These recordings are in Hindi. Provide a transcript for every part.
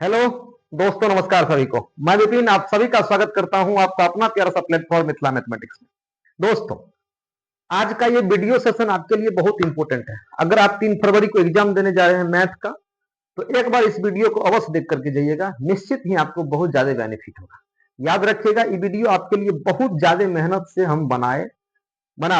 हेलो दोस्तों, नमस्कार सभी को। मैं विपिन आप सभी का स्वागत करता हूं आपका अपना प्यारा सा प्लेटफॉर्म मिथिला मैथमेटिक्स में। दोस्तों, आज का ये वीडियो सेशन आपके लिए बहुत इंपॉर्टेंट है। अगर आप 3 फरवरी को एग्जाम देने जा रहे हैं मैथ का, तो एक बार इस वीडियो को अवश्य देख करके जाइएगा। निश्चित ही आपको बहुत ज्यादा बेनिफिट होगा। याद रखिएगा, ये वीडियो आपके लिए बहुत ज्यादा मेहनत से हम बना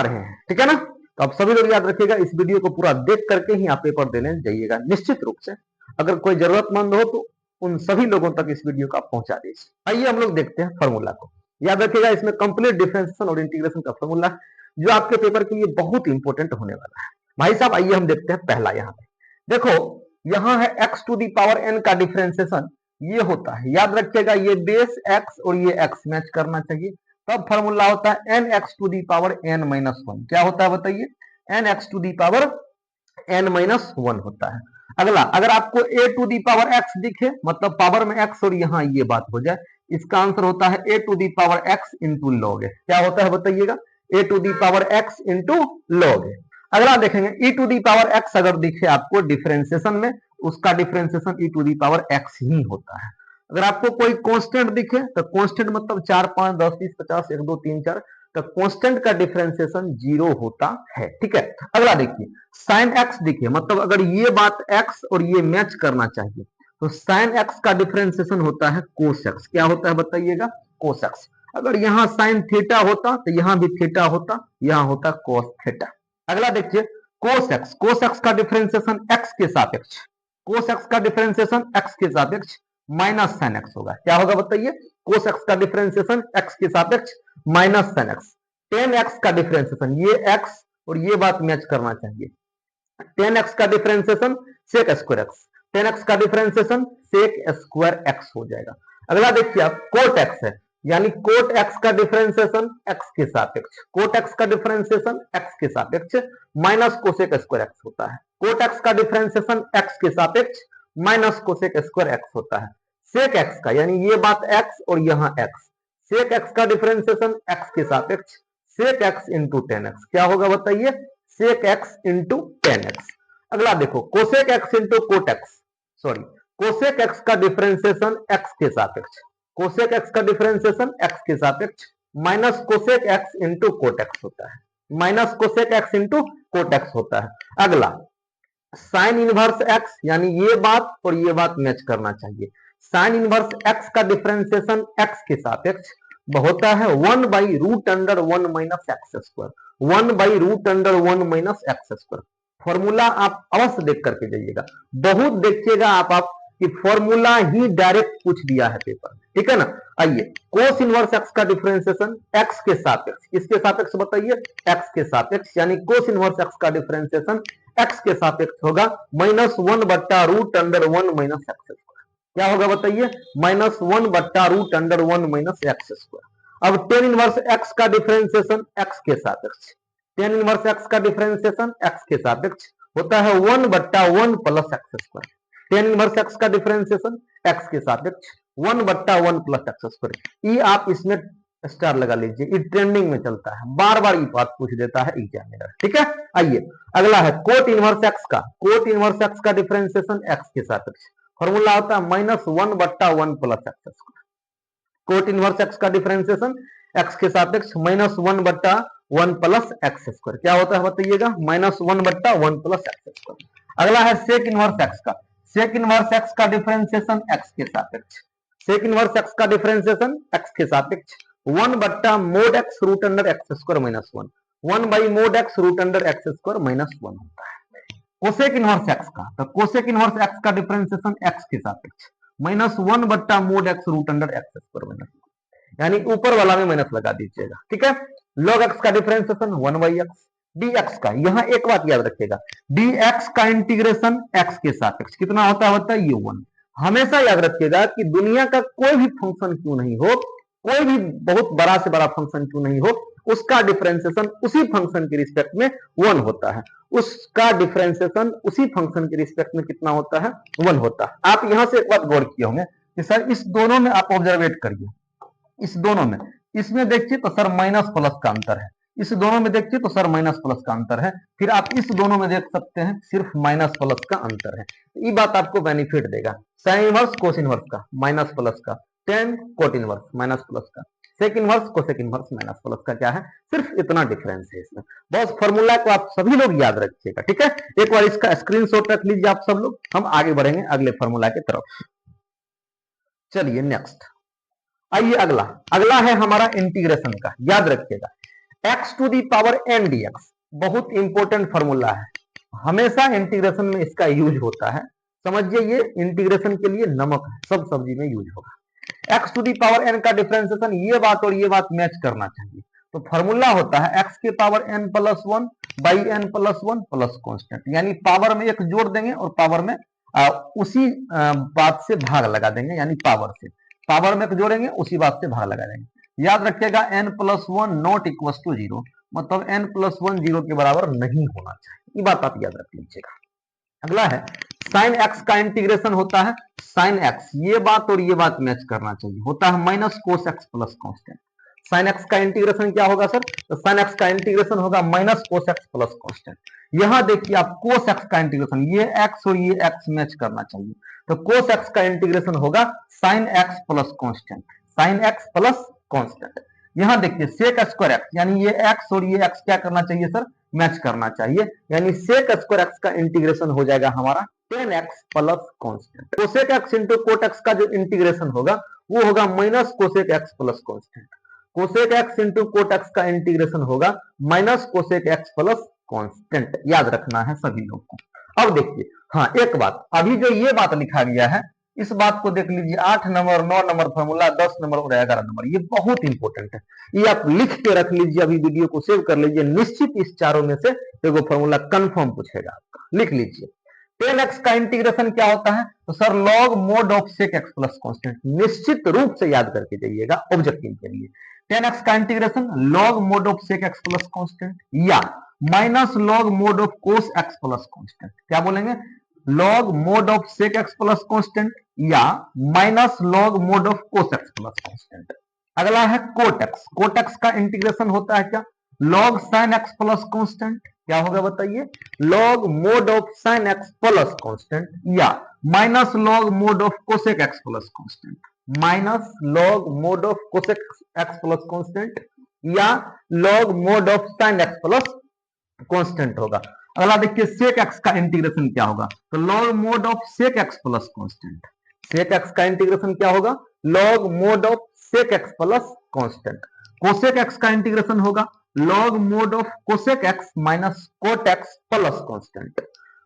रहे हैं, ठीक है ना। तो आप सभी लोग याद रखिएगा, इस वीडियो को पूरा देख करके ही आप पेपर देने जाइएगा निश्चित रूप से। अगर कोई जरूरतमंद हो तो उन सभी लोगों तक इस वीडियो को आप पहुंचा दीजिए। आइए हम लोग देखते हैं फॉर्मूला को। याद रखिएगा, इसमें कंप्लीट डिफरेंशिएशन और इंटीग्रेशन का फॉर्मूला जो आपके पेपर के लिए बहुत इंपॉर्टेंट होने वाला है। भाई साहब, आइए हम देखते हैं पहला। यहाँ पे देखो, यहाँ है x to the power n का डिफरेंशिएशन ये होता है। याद रखिएगा, ये बेस x और ये x मैच करना चाहिए, तब फॉर्मूला होता है n x to the power n minus one. क्या होता है बताइए? N x to the power n minus one होता है। अगला, अगर आपको a to the power x दिखे, मतलब पावर में x और यहाँ ये बात हो जाए, इसका आंसर होता है a to the power x into log. क्या होता है बताइएगा? a to the power x into log. अगला देखेंगे, e to the power x अगर दिखे आपको डिफरेंशिएशन में, उसका differentiation e to the power x ही होता है। अगर आपको कोई कांस्टेंट दिखे, तो कांस्टेंट मतलब 4 5 10 20 50 1 2 3 4, तो कांस्टेंट का डिफरेंशिएशन 0 होता है, ठीक है। अगला देखिए, साइन एक्स दिखे, मतलब अगर ये बात x और ये मैच करना चाहिए, तो साइन एक्स का डिफरेंशिएशन होता है कोस एक्स। क्या होता है बताइएगा? Cos x. अगर यहाँ साइन थीटा होता तो यहाँ भी थीटा होता, यहाँ होता कोस थीटा। अगला देखिए, कोस एक्स। कोस एक्स का डिफरेंशिएशन x के सापेक्ष, कोस एक्स का डिफरेंशिएशन x के सापेक्ष माइनस साइन एक्स होगा। क्या होगा बताइए? कोस एक्स का डिफरेंशिएशन x के सापेक्ष minus sine x. Tan x का डिफरेंशिएशन, ये x और ये बात मैच करना चाहिए। टेन एक्स का differentiation sec square x, tan x का डिफरेंशिएशन सेक स्क्वायर एक्स हो जाएगा। अगला देखिए आप, कोट एक्स है, यानी कोट एक्स का डिफरेंशिएशन एक्स के सापेक्ष, कोट एक्स का डिफरेंशिएशन एक्स के सापेक्ष माइनस कोसेक स्क्वायर एक्स होता है। कोट एक्स का डिफरेंशिएशन एक्स के सापेक्ष माइनस कोसेक स्क्वायर एक्स होता है। सेक एक्स का, यानी ये बात एक्स और यहाँ एक्स, सेक एक्स का डिफरेंशिएशन एक्स के सापेक्ष sec x into tan x. क्या होगा बताइए? Sec x into tan x. अगला देखो, cosec x into cot x, sorry, cosec x का डिफरेंशिएशन एक्स के सापेक्ष, कोसेक एक्स का डिफरेंशिएशन एक्स के सापेक्ष minus cosec x into cot x होता है, minus cosec x into cot x होता है। अगला, साइन इनवर्स एक्स, यानी ये बात और ये बात मैच करना चाहिए। साइन इनवर्स एक्स का डिफरेंशिएशन एक्स के सापेक्ष होता है 1 by root under 1 minus x square, 1 by root under 1 minus x square. Formula आप अवश्य देख करके जाइएगा, बहुत देखिएगा आप कि फॉर्मूला ही डायरेक्ट पूछ दिया है पेपर, ठीक है ना। आइए, कोस इनवर्स एक्स का डिफरेंशिएशन एक्स के सापेक्ष, किसके सापेक्ष बताइए? एक्स के सापेक्ष, यानी कोस इनवर्स एक्स का डिफरेंशिएशन एक्स के सापेक्ष होगा माइनस वन बट्टा root under 1 minus x square. क्या होगा बताइए? माइनस वन बट्टा root under 1 minus x square. अब टेन इनवर्स एक्स का डिफरेंशिएशन एक्स के सापेक्ष, टेन इनवर्स एक्स का डिफरेंशिएशन एक्स के सापेक्ष होता है 1 बट्टा 1 plus x square. Ten inverse x का डिफरेंशिएशन एक्स के सापेक्ष 1 बट्टा 1 प्लस एक्स स्क्वायर। ये आप इसमें स्टार लगा लीजिए, ये ट्रेंडिंग में चलता है, बार बार ये बात पूछ देता है एग्जामिनर, ठीक है। आइए, अगला है कोट इनवर्स एक्स का, कोट इनवर्स एक्स का डिफरेंशिएशन एक्स के सापेक्ष फॉर्मूला होता है माइनस 1 बट्टा 1 plus x square. Coat inverse x का डिफरेंशिएशन एक्स के सापेक्ष माइनस 1 बट्टा 1 प्लस एक्स स्क्वायर। क्या होता है बताइएगा? माइनस 1 बट्टा 1 प्लस एक्स स्क्वायर। अगला है सेक इनवर्स एक्स का, सेक इनवर्स एक्स का डिफरेंशिएशन एक्स के सापेक्ष, सेक इनवर्स एक्स का डिफरेंशिएशन एक्स के सापेक्ष 1 बट्टा mod x root under x square minus 1, 1 by mod x root under x square minus 1 होता है। कोसेक इनवर्स एक्स का, तो कोसेक इनवर्स एक्स का डिफरेंशिएशन एक्स के सापेक्ष माइनस 1 बट्टा mod x root under x square minus 1, यानी ऊपर वाला में माइनस लगा दीजिएगा, ठीक है। लॉग एक्स का डिफरेंशिएशन 1 बाई एक्स। dx का, यहाँ एक बात याद रखिएगा, dx का इंटीग्रेशन x के सापेक्ष कितना होता है? ये 1। हमेशा याद रखिएगा कि दुनिया का कोई भी फंक्शन क्यों नहीं हो, कोई भी बहुत बड़ा से बड़ा फंक्शन क्यों नहीं हो, उसका डिफरेंशिएशन उसी फंक्शन के रिस्पेक्ट में 1 होता है, उसका डिफरेंशिएशन उसी फंक्शन के रिस्पेक्ट में कितना होता है? 1 होता है। आप यहां से एक बात गौर किए होंगे कि सर इस दोनों में आप ऑब्जर्वेट करिए, इस दोनों में, इसमें देखिए तो सर माइनस प्लस का अंतर है, इस दोनों में देखिए तो सर माइनस प्लस का अंतर है, फिर आप इस दोनों में देख सकते हैं सिर्फ माइनस प्लस का अंतर है। ये बात आपको बेनिफिट देगा। साइन इनवर्स कोस इनवर्स का माइनस प्लस का, tan cot inverse minus plus का, sec inverse cosec inverse minus plus का, क्या है सिर्फ इतना डिफरेंस है इसमें। बस फॉर्मूला को आप सभी लोग याद रखिएगा, ठीक है। एक बार इसका स्क्रीनशॉट रख लीजिए आप सब लोग, हम आगे बढ़ेंगे अगले फॉर्मूला की तरफ। चलिए नेक्स्ट, आइए अगला, अगला है हमारा इंटीग्रेशन का, याद रखिएगा x to the power n dx, बहुत इंपॉर्टेंट फॉर्मूला है, हमेशा इंटीग्रेशन में इसका यूज होता है। समझिए ये इंटीग्रेशन के लिए नमक है, सब सब्जी में यूज होगा। x to the power n का डिफरेंशिएशन ये बात और ये बात मैच करना चाहिए, तो फॉर्मूला होता है x के power n plus one by n plus one plus constant, यानी पावर में एक जोड़ देंगे और पावर में उसी बात से भाग लगा देंगे, यानी पावर से पावर में जोड़ेंगे उसी बात से भाग लगा देंगे। याद रखिएगा n plus one not equal to zero, मतलब n प्लस वन जीरो के बराबर नहीं होना चाहिए, ये बात आप याद रख लीजिएगा। अगला है साइन एक्स का इंटीग्रेशन होता है साइन एक्स, ये बात और ये बात मैच करना चाहिए, होता है minus cos x plus constant. Sine x का इंटीग्रेशन क्या होगा सर, तो साइन एक्स का इंटीग्रेशन होगा minus cos x plus constant. यहां देखिए आप कोस एक्स का इंटीग्रेशन, ये एक्स और ये एक्स मैच करना चाहिए, तो कोस एक्स का इंटीग्रेशन होगा sign x plus constant, sign x plus constant. यहां देखिए सेक स्क्वायर एक्स, यानी ये एक्स और ये एक्स क्या करना चाहिए सर, मैच करना चाहिए, यानी सेक स्क्वायर एक्स का इंटीग्रेशन हो जाएगा हमारा ten x plus constant. Cosec x into cot x का जो इंटीग्रेशन होगा वो होगा minus cosec x plus constant. Cosec x into cot x का इंटीग्रेशन होगा minus cosec x plus constant, याद रखना है सभी लोग को। अब देखिए हाँ एक बात, अभी जो ये बात लिखा गया है इस बात को देख लीजिए, 8 नंबर 9 नंबर फॉर्मूला 10 नंबर और 11 नंबर, ये बहुत इंपॉर्टेंट है, ये आप लिख के रख लीजिए, अभी वीडियो को सेव कर लीजिए, निश्चित इस चारों में से एगो फॉर्मूला कंफर्म पूछेगा आपका, लिख लीजिए। 10x का इंटीग्रेशन क्या होता है, तो sir log mod of sec x plus constant, निश्चित रूप से याद करके जाइएगा ऑब्जेक्टिव के लिए। 10x का integration log mod of sec x plus constant या minus log mod of cos x plus constant, क्या बोलेंगे, log mod of sec x plus constant या minus log mod of cos x plus constant. अगला है कोट एक्स, कोट एक्स का इंटीग्रेशन होता है क्या, log sine x plus constant, क्या होगा बताइए, log mod of sine x plus constant या minus log mod of cosec x plus constant, minus log mod of cosec x plus constant या log mod of sine x plus constant होगा। अगला देखिए सेक एक्स का इंटीग्रेशन क्या होगा, तो log mod of sec x plus constant, sec x का इंटीग्रेशन क्या होगा, log mod of sec x plus constant. Cosec x का इंटीग्रेशन होगा log mod of cosec x minus cot x plus constant.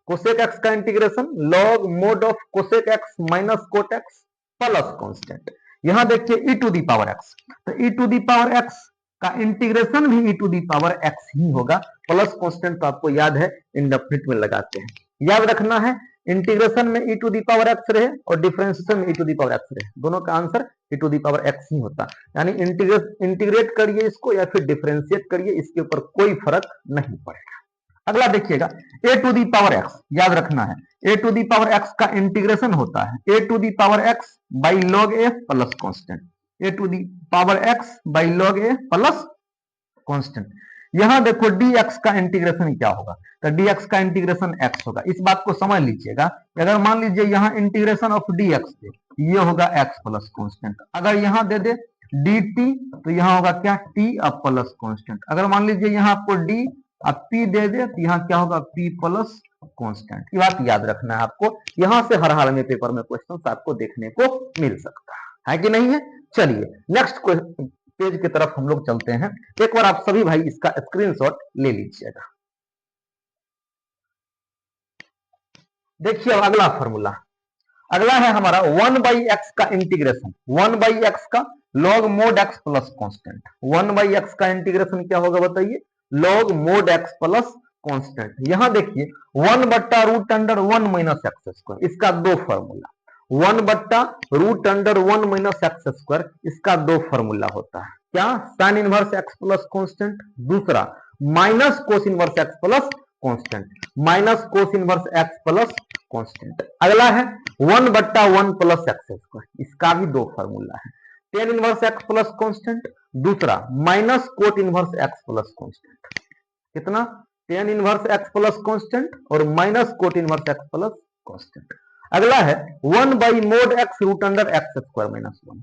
Cosec x का integration log mod of cosec x minus cot x plus constant. यहां देखिए e to the power x, तो e to the power x का इंटीग्रेशन भी ई टू दी पावर एक्स ही होगा, प्लस कॉन्स्टेंट तो आपको याद है इंडेफिनिट में लगाते हैं, याद रखना है इंटीग्रेशन में e to the power x रहे और डिफरेंशिएशन में e to the power x रहे, दोनों का answer e to the power x ही होता, यानी इंटीग्रेट करिए इसको या फिर डिफरेंशिएट करिए, इसके ऊपर कोई फर्क नहीं पड़ेगा। अगला देखिएगा a to the power x, याद रखना है a to the power x का इंटीग्रेशन होता है a to the power x by log a plus constant, a to the power x by log a plus constant. यहां देखो dx का इंटीग्रेशन क्या होगा, तो dx का इंटीग्रेशन x होगा, इस बात को समझ लीजिएगा। अगर मान लीजिए यहां इंटीग्रेशन ऑफ dx दे, ये होगा x प्लस कॉन्स्टेंट, अगर यहां दे दे dt तो यहां होगा क्या t अब प्लस कॉन्स्टेंट, अगर मान लीजिए यहां आपको d अब p दे दे तो यहां क्या होगा p प्लस कॉन्स्टेंट। ये बात याद रखना है आपको, यहां से हर हाल में पेपर में क्वेश्चन आपको देखने को मिल सकता है कि नहीं है। चलिए नेक्स्ट पेज की तरफ हम लोग चलते हैं, एक बार आप सभी भाई इसका स्क्रीनशॉट ले लीजिएगा। देखिए अगला फॉर्मूला, अगला है हमारा 1 बाई एक्स का इंटीग्रेशन, 1 बाई एक्स का log mod x plus constant. 1 by x का इंटीग्रेशन क्या होगा बताइए, log mod x plus constant. यहां देखिए 1 बट्टा root under 1 minus x square, इसका दो फॉर्मूला, 1 बट्टा root under 1 minus x square, इसका दो फॉर्मूला होता है, क्या, sine inverse x plus constant, दूसरा minus cos inverse x plus constant, minus cos inverse x plus constant. अगला है 1 बट्टा 1 प्लस एक्स स्क्वायर, इसका भी दो फॉर्मूला है, tan inverse x plus constant, दूसरा minus cot inverse x plus constant. कितना? Tan inverse x plus constant और minus cot inverse x plus constant. अगला है 1 by mod x root under x square minus 1।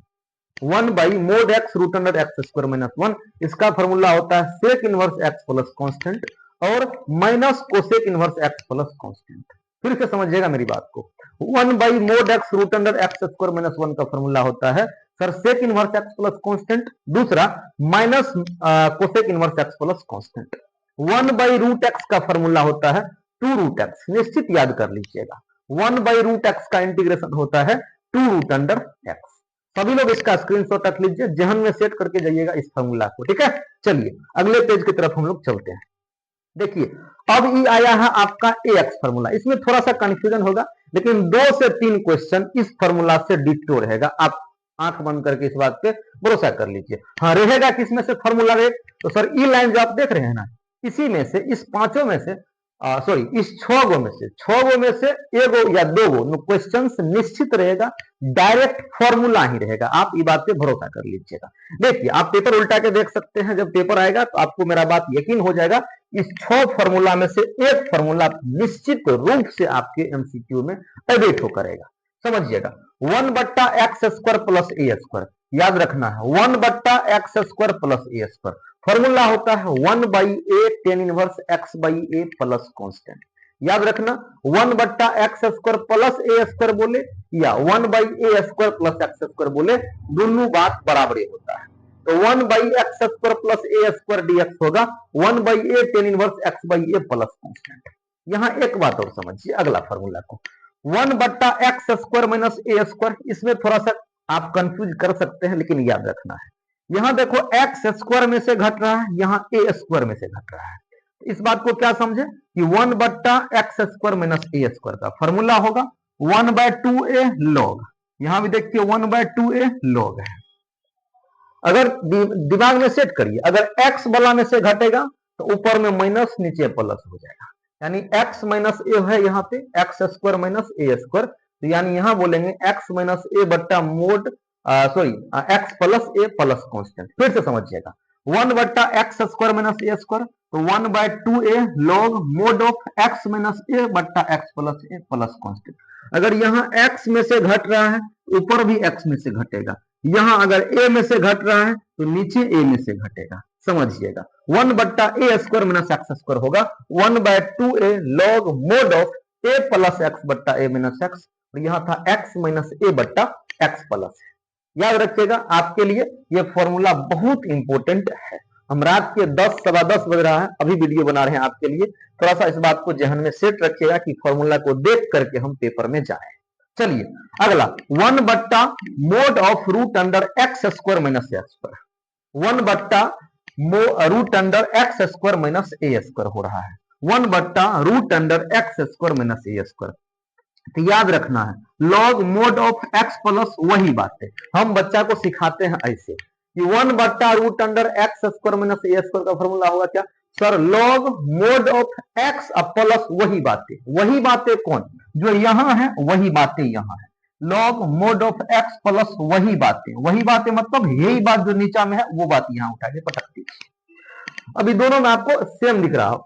1 by mod x root under x square minus 1, इसका फॉर्मूला होता है sec inverse x plus constant और minus cosec inverse x plus constant. फिर से समझिएगा मेरी बात को। 1 by mod x root under x square minus 1 का फॉर्मूला होता है sir sec inverse x plus constant, दूसरा minus cosec inverse x plus constant. 1 by root x का फॉर्मूला होता है 2 रूट एक्स, निश्चित याद कर लीजिएगा। 1 बाई रूट एक्स का इंटीग्रेशन होता है 2 रूट अंडर एक्स। सभी लोग इसका स्क्रीनशॉट रख लीजिए, जहन में सेट करके जाइएगा इस फॉर्मूला को, ठीक है। चलिए अगले पेज की तरफ हम लोग चलते हैं। देखिए अब ये आया है आपका AX फॉर्मूला। इसमें थोड़ा सा कंफ्यूजन होगा, लेकिन 2 से 3 क्वेश्चन इस फॉर्मूला से डिटो रहेगा। आप आंख बंद करके इस बात पे भरोसा कर लीजिए। हाँ, रहेगा किसमें से फॉर्मूला रे? तो सर ई लाइन जो आप देख रहे हैं ना, इसी में से, इस पांचों में से सॉरी इस 6 गो में से, 6 गो में से एगो या 2 गो क्वेश्चन निश्चित रहेगा, डायरेक्ट फॉर्मूला ही रहेगा। आप ये बात पे भरोसा कर लीजिएगा। देखिए आप पेपर उल्टा के देख सकते हैं, जब पेपर आएगा तो आपको मेरा बात यकीन हो जाएगा। इस 6 फॉर्मूला में से एक फॉर्मूला निश्चित रूप से आपके एमसीक्यू में एडिट होकर आएगा। समझिएगा 1 बट्टा x square plus a square, याद रखना है 1 बट्टा x square plus a square. Formula होता है 1 by a tan inverse x by a plus constant. याद रखना 1 बट्टा x square plus a square बोले या 1 by a square plus x square बोले, दोनों बात बराबर होता है। तो 1 by x square plus a square dx होगा 1 by a tan inverse x by a plus constant. यहां एक बात और समझिए अगला फॉर्मूला को, 1 बट्टा x square minus a square. इसमें थोड़ा सा आप कंफ्यूज कर सकते हैं, लेकिन याद रखना है यहां देखो एक्स स्क्वायर में से घट रहा है, यहां ए स्क्वायर में से घट रहा है। इस बात को क्या समझे कि 1 बट्टा x square minus a square का फॉर्मूला होगा 1 बाय 2a लॉग। यहां भी देखिए 1 बाय 2a लॉग है। अगर दिमाग में सेट करिए, अगर एक्स वाला में से घटेगा तो ऊपर में माइनस, नीचे प्लस हो जाएगा। यानी एक्स माइनस ए है यहाँ पे, x square minus a square, तो यानी यहां बोलेंगे एक्स माइनस ए बट्टा mod sorry x plus a plus constant. फिर से समझिएगा 1 बट्टा x square minus a square, तो 1 by 2a log mod of x minus a बट्टा x plus a plus constant. अगर यहाँ x में से घट रहा है, ऊपर भी x में से घटेगा। यहां अगर a में से घट रहा है तो नीचे a में से घटेगा। समझिएगा 1 बट्टा a square minus x square होगा 1 by 2a log mod of a plus x बट्टा ए माइनस एक्स, और यहां था x माइनस ए बट्टा एक्स प्लस। याद रखिएगा आपके लिए ये फॉर्मूला बहुत इंपॉर्टेंट है। हम रात के 10 सवा 10 बज रहा है, अभी वीडियो बना रहे हैं आपके लिए। थोड़ा सा इस बात को जहन में सेट रखिएगा कि फॉर्मूला को देख करके हम पेपर में जाएं। चलिए अगला 1 बट्टा mod of root under x square minus a square. 1 बट्टा root under x square minus a square हो रहा है 1 बट्टा root under x square minus a square. तो याद रखना है log mod of x plus, वही बात है हम बच्चा को सिखाते हैं ऐसे कि 1 बट्टा root under x square minus a square का फॉर्मूला होगा क्या sir, log mod of x plus, वही बातें कौन जो यहां है, वही बातें यहां है। Log mod of x plus वही बातें मतलब यही बात जो नीचा में है वो बात यहां उठा के पटक दी। अभी दोनों में आपको सेम दिख रहा हो,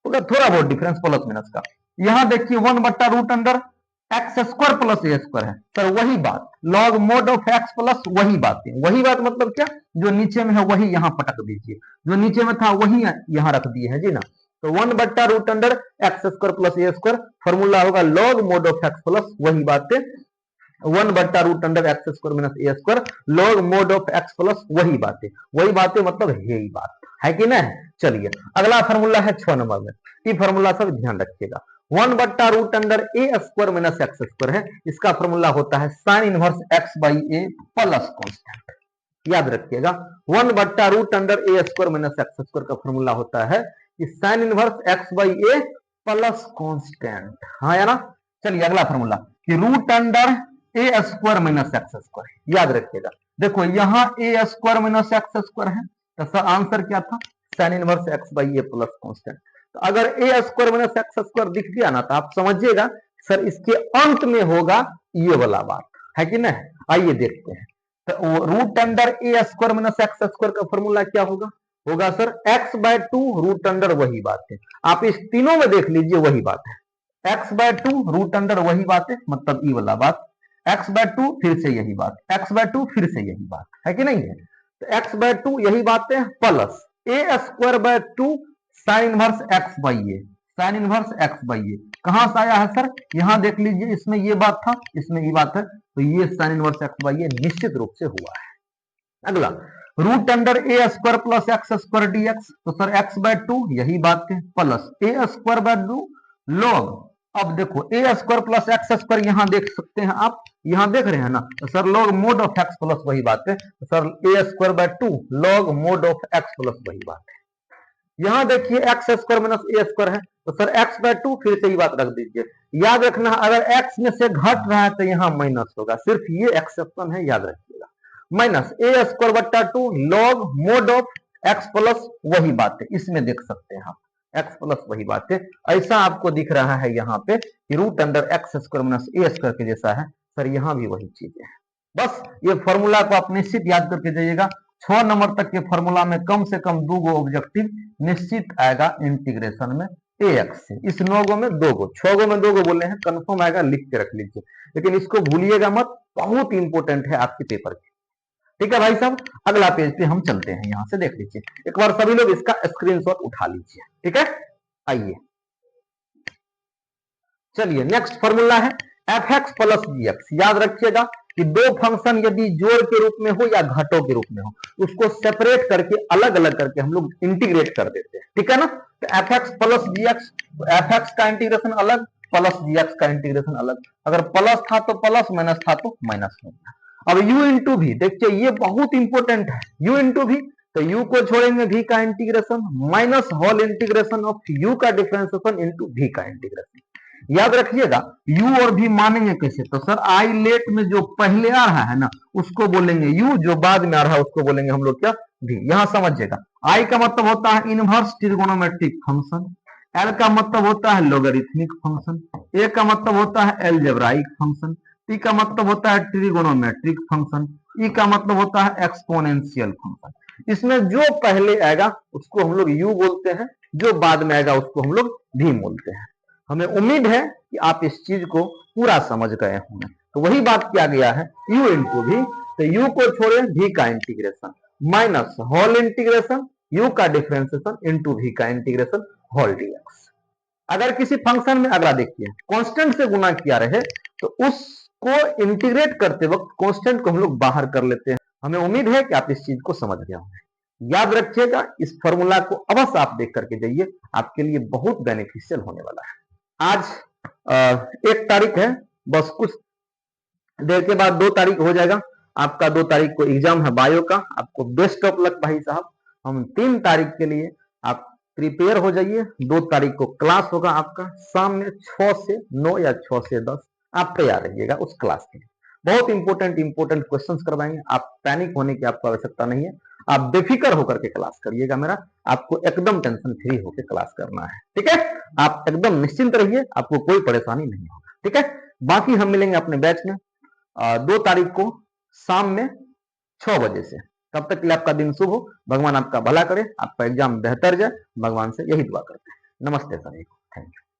थोड़ा बहुत डिफरेंस प्लस माइनस का। यहां देखिए 1 बट्टा root under x square plus a square है सर, वही बात log mod of x plus वही बात मतलब क्या, जो नीचे में है वही यहां पटक दीजिए, जो नीचे में था वही यहां रख दिए है जी ना। तो 1 बट्टा root under x square plus a square, formula होगा log mod of x plus वही बातें 1 बट्टा root under x square minus a square log mod of x plus वही बातें मतलब यही बात है कि नहीं। चलिए अगला फॉर्मूला है 6 नंबर में, ये फॉर्मूला सब ध्यान रखिएगा। 1 बट्टा root under a square minus x square है, इसका फॉर्मूला होता है sign inverse x by a plus constant. याद रखिएगा 1 बट्टा root under a square minus x square का फॉर्मूला होता है कि sign inverse x by a plus constant. हाँ या ना। चलिए अगला फॉर्मूला कि root under a square minus x square. याद रखिएगा देखो यहां ए स्क्वायर माइनस एक्स स्क्वायर है, तो आंसर क्या था sign inverse x by a plus constant. तो अगर ए स्क्वायर माइनस एक्स स्क्वायर दिख गया ना, तो आप समझिएगा सर इसके अंत में होगा ये वाला बात है कि नहीं। आइए देखते हैं तो root under a square minus x square का फॉर्मूला क्या होगा? होगा sir x by two root under, वही बात है। आप इस तीनों में देख लीजिए वही बात है। X by two root under वही बात है, मतलब ई वाला बात। एक्स बाय टू फिर से यही बात, एक्स बाय टू फिर से यही बात है कि नहीं है? तो एक्स बाय टू यही बात है, plus a square by two sine inverse x by a, sine inverse x by a कहां से आया है सर? यहां देख लीजिए, इसमें ये बात था, इसमें ये बात है, तो ये sine inverse x by a निश्चित रूप से हुआ है। अगला root under a square plus x square d x, तो सर एक्स बाय टू यही बात है, plus a square by two log, अब देखो a square plus x square यहां देख सकते हैं आप, यहां देख रहे हैं ना, तो sir log mod of x plus वही बात है, तो sir A square by two log mod of x plus वही बात है। यहां देखिए x square minus a square है, तो सर एक्स बाय टू फिर से ही बात रख दीजिए। याद रखना अगर एक्स में से घट रहा है तो यहां माइनस होगा, सिर्फ ये एक्सेप्शन है, याद रखिएगा। माइनस ए स्क्वायर बट्टा two log mod of x plus वही बात है, इसमें देख सकते हैं आप एक्स प्लस वही बात है। ऐसा आपको दिख रहा है यहाँ पे कि root under x square minus a square के जैसा है, सर यहाँ भी वही चीजें हैं। बस ये फॉर्मूला को आप निश्चित याद करके जाइएगा। 6 नंबर तक के फॉर्मूला में कम से कम 2 गो ऑब्जेक्टिव निश्चित आएगा इंटीग्रेशन में ए एक्स से। इस 9 गो में 2 गो, 6 गो में 2 गो बोले हैं, कंफर्म आएगा, लिख के रख लीजिए, लेकिन इसको भूलिएगा मत, बहुत इंपॉर्टेंट है आपके पेपर की। ठीक है भाई साहब, अगला पेज पे हम चलते हैं, यहां से देख लीजिए एक बार, सभी लोग इसका स्क्रीनशॉट उठा लीजिए। ठीक है, आइए चलिए नेक्स्ट फॉर्मूला है एफ एक्स प्लस जी एक्स। याद रखिएगा कि दो फंक्शन यदि जोड़ के रूप में हो या घटों के रूप में हो, उसको सेपरेट करके अलग अलग करके हम लोग इंटीग्रेट कर देते हैं। ठीक है ना, तो एफ एक्स प्लस जी एक्स, एफ एक्स का इंटीग्रेशन अलग, प्लस जी एक्स का इंटीग्रेशन अलग, अगर प्लस था तो प्लस, माइनस था तो माइनस हो गया। अब u इंटू भी देखिए, ये बहुत इंपॉर्टेंट है, u इंटू भी, तो u को छोड़ेंगे v का integration minus whole integration of u का डिफरेंशिएशन इंटू v का इंटीग्रेशन। याद रखिएगा u और v मानेंगे कैसे, तो सर आई लेट में जो पहले आ रहा है ना उसको बोलेंगे u, जो बाद में आ रहा है उसको बोलेंगे हम लोग क्या, v। यहां समझिएगा i का मतलब होता है इनवर्स ट्रिगोनोमेट्रिक फंक्शन, l का मतलब होता है लोगरिथमिक फंक्शन, a का मतलब होता है एलजेब्राइक फंक्शन, t का मतलब होता है ट्रिगोनोमेट्रिक फंक्शन, e का मतलब होता है एक्सपोनेंशियल फंक्शन। इसमें जो पहले आएगा उसको हम लोग u बोलते हैं, जो बाद में आएगा उसको हम लोग v बोलते हैं। हमें उम्मीद है कि आप इस चीज को पूरा समझ गए होंगे। तो वही बात किया गया है u इंटू भी, तो u को छोड़े v का integration minus whole integration u का डिफरेंशिएशन इंटू v का इंटीग्रेशन होल dx। अगर किसी फंक्शन में अगला देखिए कांस्टेंट से गुना किया रहे तो उसको इंटीग्रेट करते वक्त कांस्टेंट को हम लोग बाहर कर लेते हैं। हमें उम्मीद है कि आप इस चीज को समझ गए होंगे। याद रखिएगा इस फॉर्मूला को अवश्य आप देख करके जाइए, आपके लिए बहुत बेनिफिशियल होने वाला है। आज 1 तारीख है, बस कुछ देर के बाद 2 तारीख हो जाएगा आपका। 2 तारीख को एग्जाम है बायो का, आपको बेस्ट ऑफ लक भाई साहब। हम 3 तारीख के लिए आप प्रिपेयर हो जाइए। 2 तारीख को क्लास होगा आपका शाम में 6 से 9 या 6 से 10, आप तैयार रहिएगा उस क्लास के लिए। बहुत इंपॉर्टेंट क्वेश्चंस करवाएंगे, आप पैनिक होने की आपको आवश्यकता नहीं है, आप बेफिक्र होकर के क्लास करिएगा। मेरा आपको एकदम टेंशन फ्री होकर क्लास करना है, ठीक है। आप एकदम निश्चिंत रहिए, आपको कोई परेशानी नहीं होगा, ठीक है। बाकी हम मिलेंगे अपने बैच में 2 तारीख को शाम में 6 बजे से। तब तक के लिए आपका दिन शुभ हो, भगवान आपका भला करे, आपका एग्जाम बेहतर जाए, भगवान से यही दुआ करते हैं। नमस्ते सभी को, थैंक यू।